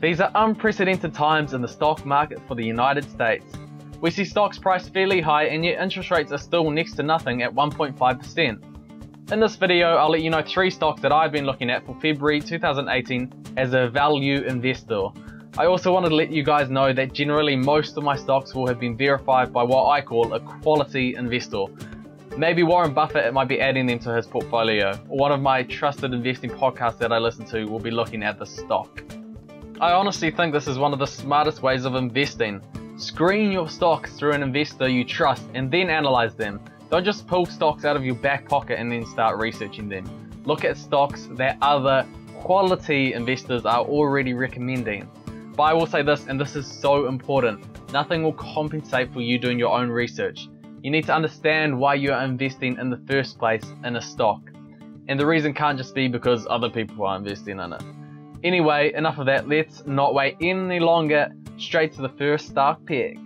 These are unprecedented times in the stock market for the United States. We see stocks priced fairly high and yet interest rates are still next to nothing at 1.5%. In this video, I'll let you know 3 stocks that I've been looking at for February 2018 as a value investor. I also wanted to let you guys know that generally most of my stocks will have been verified by what I call a quality investor. Maybe Warren Buffett might be adding them to his portfolio, or one of my trusted investing podcasts that I listen to will be looking at the stock. I honestly think this is one of the smartest ways of investing. Screen your stocks through an investor you trust and then analyze them. Don't just pull stocks out of your back pocket and then start researching them. Look at stocks that other quality investors are already recommending. But I will say this, and this is so important, nothing will compensate for you doing your own research. You need to understand why you are investing in the first place in a stock. And the reason can't just be because other people are investing in it. Anyway, enough of that, let's not wait any longer, straight to the first stock pick.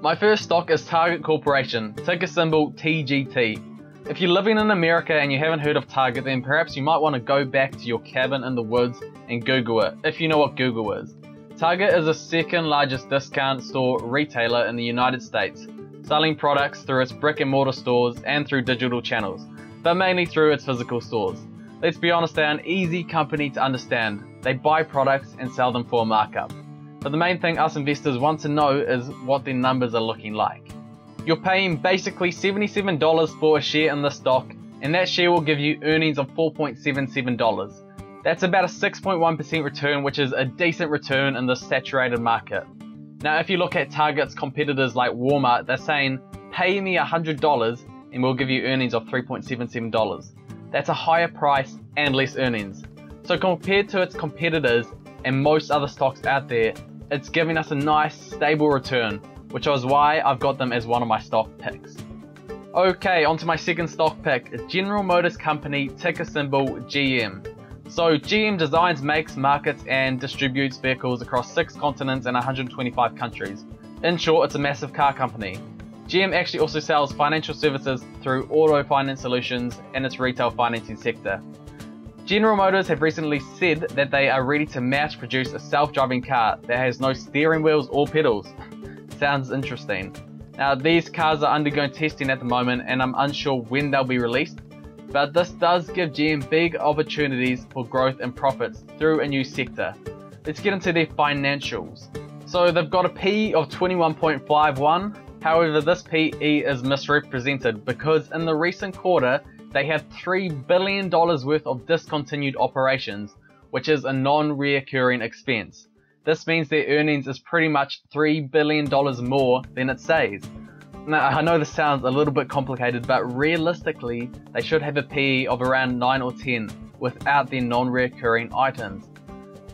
My first stock is Target Corporation, ticker symbol TGT. If you're living in America and you haven't heard of Target, then perhaps you might want to go back to your cabin in the woods and Google it, if you know what Google is. Target is the second largest discount store retailer in the United States, selling products through its brick and mortar stores and through digital channels, but mainly through its physical stores. Let's be honest, they're an easy company to understand. They buy products and sell them for a markup. But the main thing us investors want to know is what their numbers are looking like. You're paying basically $77 for a share in the stock, and that share will give you earnings of $4.77. That's about a 6.1% return, which is a decent return in the saturated market. Now if you look at Target's competitors like Walmart, they're saying, pay me $100 and we'll give you earnings of $3.77. That's a higher price and less earnings. So compared to its competitors and most other stocks out there, it's giving us a nice stable return, which is why I've got them as one of my stock picks. Okay, on to my second stock pick, General Motors Company, ticker symbol GM. So GM designs, makes, markets and distributes vehicles across 6 continents and 125 countries. In short, it's a massive car company. GM actually also sells financial services through auto finance solutions in its retail financing sector. General Motors have recently said that they are ready to mass produce a self-driving car that has no steering wheels or pedals. Sounds interesting. Now these cars are undergoing testing at the moment and I'm unsure when they'll be released, but this does give GM big opportunities for growth and profits through a new sector. Let's get into their financials. So they've got a PE of 21.51. However, this PE is misrepresented because in the recent quarter, they have $3 billion worth of discontinued operations, which is a non-reoccurring expense. This means their earnings is pretty much $3 billion more than it says. Now, I know this sounds a little bit complicated, but realistically, they should have a PE of around 9 or 10 without their non-reoccurring items.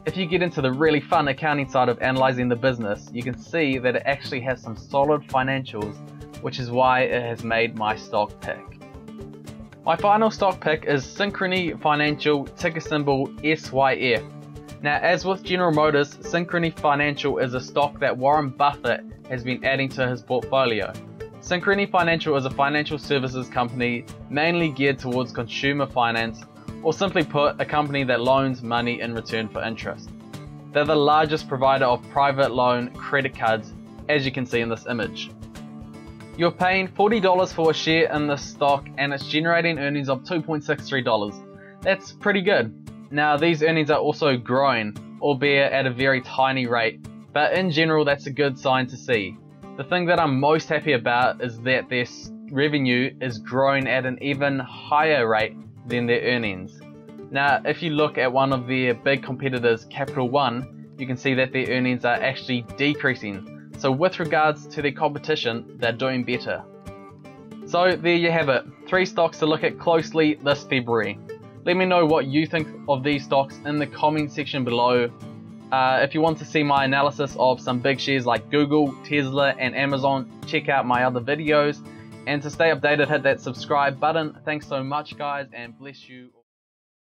If you get into the really fun accounting side of analyzing the business, you can see that it actually has some solid financials, which is why it has made my stock pick. My final stock pick is Synchrony Financial, ticker symbol SYF. Now, as with General Motors, Synchrony Financial is a stock that Warren Buffett has been adding to his portfolio. Synchrony Financial is a financial services company mainly geared towards consumer finance, or simply put, a company that loans money in return for interest. They're the largest provider of private loan credit cards, as you can see in this image. You're paying $40 for a share in this stock and it's generating earnings of $2.63. That's pretty good. Now these earnings are also growing, albeit at a very tiny rate, but in general that's a good sign to see. The thing that I'm most happy about is that their revenue is growing at an even higher rate than their earnings. Now if you look at one of their big competitors, Capital One, you can see that their earnings are actually decreasing. So with regards to their competition, they're doing better. So there you have it, 3 stocks to look at closely this February. Let me know what you think of these stocks in the comment section below. If you want to see my analysis of some big shares like Google, Tesla and Amazon, check out my other videos. And to stay updated, hit that subscribe button. Thanks so much guys and bless you.